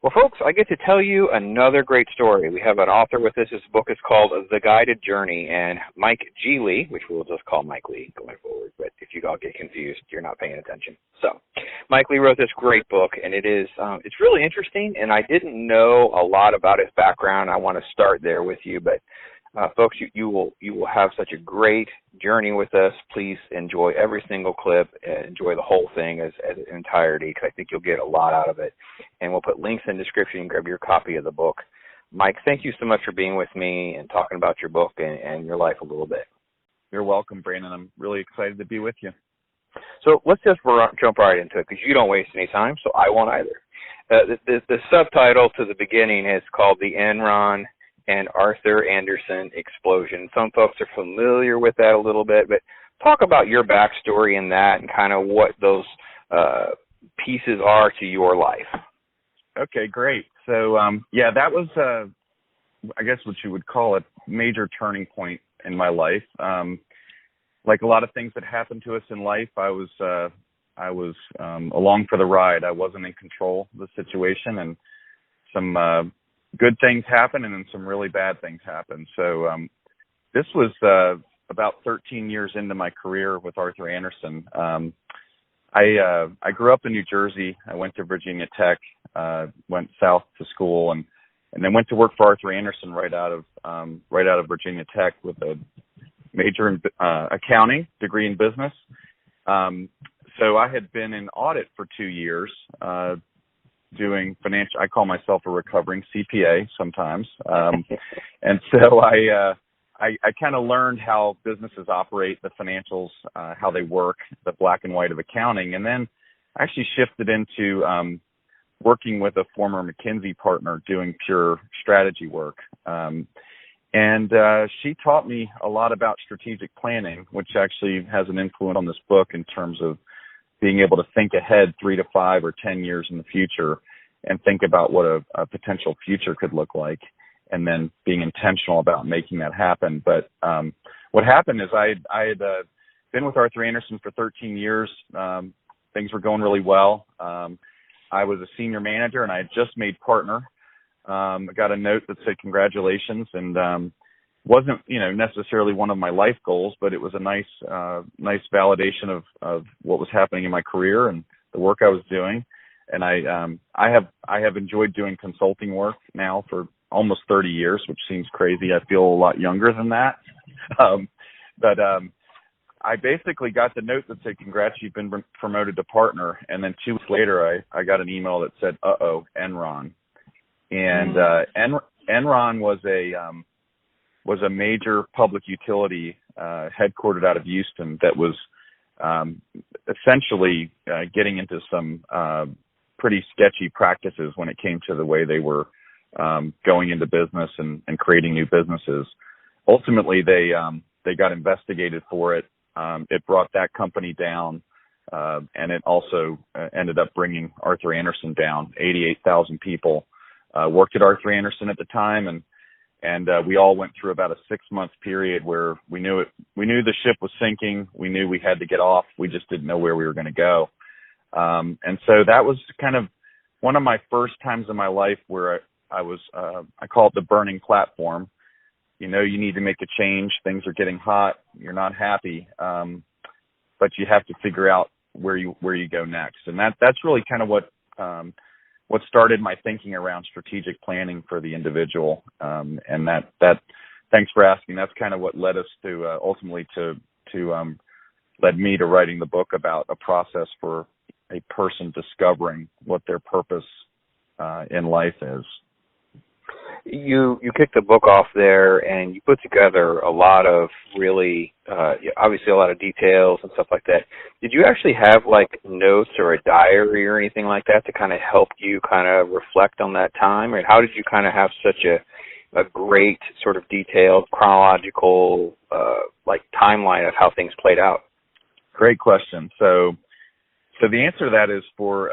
Well, folks, I get to tell you another great story. We have an author with us. His book is called The Guided Journey, and Mike G. Lee, which we'll just call Mike Lee going forward, but if you all get confused, you're not paying attention. So, Mike Lee wrote this great book, and it's really interesting, and I didn't know a lot about his background. I want to start there with you, but folks, you will have such a great journey with us. Please enjoy every single clip, enjoy the whole thing as an entirety, because I think you'll get a lot out of it. And we'll put links in the description and grab your copy of the book. Mike, thank you so much for being with me and talking about your book and your life a little bit. You're welcome, Brandon. I'm really excited to be with you. So let's just jump right into it, because you don't waste any time, so I won't either. The subtitle to the beginning is called The Enron and Arthur Andersen Explosion. Some folks are familiar with that a little bit, but talk about your backstory in that and kind of what those pieces are to your life. Okay, great. So, that was, I guess what you would call a major turning point in my life. Like a lot of things that happen to us in life, I was along for the ride. I wasn't in control of the situation, and some good things happen and then some really bad things happen. So this was about 13 years into my career with Arthur Andersen. I grew up in New Jersey. I went to Virginia Tech, went south to school, and then went to work for Arthur Andersen right out of Virginia Tech with a major in accounting, degree in business. So I had been in audit for 2 years, doing financial. I call myself a recovering CPA sometimes, and so I kind of learned how businesses operate, the financials, how they work, the black and white of accounting, and then I actually shifted into working with a former McKinsey partner doing pure strategy work, and she taught me a lot about strategic planning, which actually has an influence on this book in terms of being able to think ahead 3 to 5 or 10 years in the future and think about what a potential future could look like, and then being intentional about making that happen. But what happened is I had been with Arthur Andersen for 13 years. Things were going really well. I was a senior manager, and I had just made partner. I got a note that said congratulations, and wasn't necessarily one of my life goals, but it was a nice validation of what was happening in my career and the work I was doing. And I have enjoyed doing consulting work now for almost 30 years, which seems crazy. I feel a lot younger than that. But I basically got the note that said, congrats, you've been promoted to partner. And then 2 weeks later, I got an email that said, Enron. And Enron was a major public utility headquartered out of Houston that was essentially getting into some pretty sketchy practices when it came to the way they were going into business and creating new businesses. Ultimately, they got investigated for it. It brought that company down, and it also ended up bringing Arthur Andersen down. 88,000 people worked at Arthur Andersen at the time, and we all went through about a 6-month period where we knew the ship was sinking. We knew we had to get off. We just didn't know where we were going to go. And so that was kind of one of my first times in my life where I call it the burning platform. You need to make a change. Things are getting hot. You're not happy. But you have to figure out where you go next. And that's really kind of what started my thinking around strategic planning for the individual. And that thanks for asking. That's kind of what led us to ultimately led me to writing the book about a process for a person discovering what their purpose in life is. You kicked the book off there, and you put together a lot of really, obviously a lot of details and stuff like that. Did you actually have like notes or a diary or anything like that to kind of help you kind of reflect on that time? Or how did you kind of have such a great sort of detailed chronological like timeline of how things played out? Great question. So the answer to that is for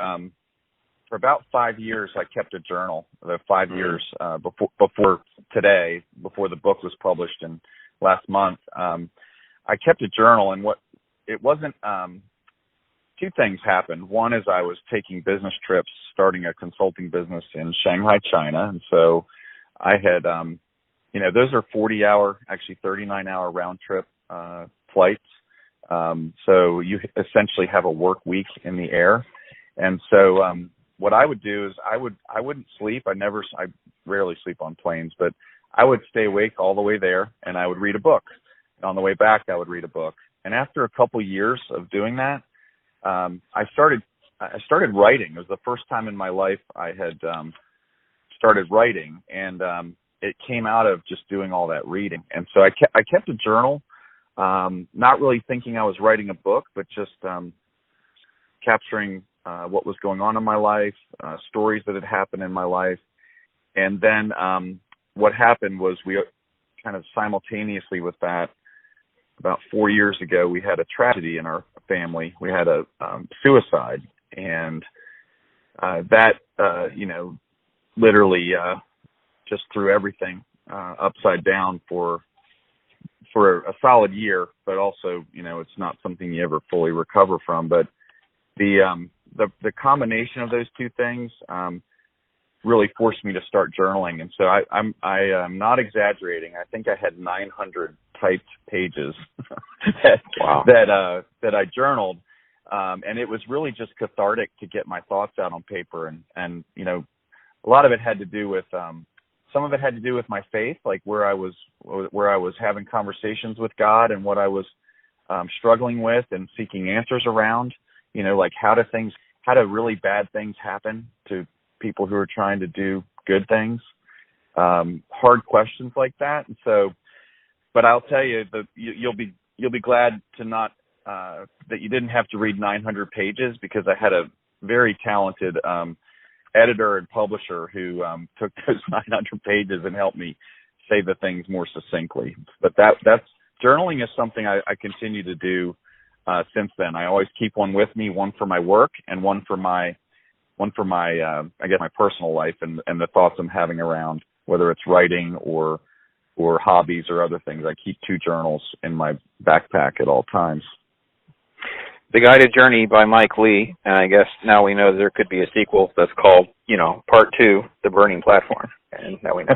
about 5 years, I kept a journal. The 5 years before today, before the book was published in last month, I kept a journal. And it wasn't two things happened. One is I was taking business trips, starting a consulting business in Shanghai, China. And so I had, those are 40-hour, actually 39-hour round trip flights. So you essentially have a work week in the air. And so what I would do is I wouldn't sleep. I rarely sleep on planes, but I would stay awake all the way there, and I would read a book. And on the way back, I would read a book. And after a couple years of doing that, I started writing. It was the first time in my life I had started writing, and it came out of just doing all that reading. And so I kept a journal, not really thinking I was writing a book, but just capturing what was going on in my life, stories that had happened in my life. And then what happened was we kind of simultaneously with that, about 4 years ago, we had a tragedy in our family. We had a suicide, and that, literally just threw everything upside down for a solid year, but also, it's not something you ever fully recover from. But the combination of those two things really forced me to start journaling. And so I'm not exaggerating. I think I had 900 typed pages that I journaled. And it was really just cathartic to get my thoughts out on paper. And a lot of it had to do with, some of it had to do with my faith, like where I was having conversations with God and what I was struggling with and seeking answers around, like how do really bad things happen to people who are trying to do good things, hard questions like that. And so, but I'll tell you that you'll be glad to not, that you didn't have to read 900 pages, because I had a very talented, editor and publisher who, took those 900 pages and helped me say the things more succinctly. But that's journaling is something I continue to do, since then. I always keep one with me, one for my work and one for my my personal life and the thoughts I'm having around, whether it's writing or hobbies or other things. I keep two journals in my backpack at all times. The Guided Journey by Mike Lee, and I guess now we know there could be a sequel that's called, Part 2, The Burning Platform. And now we know.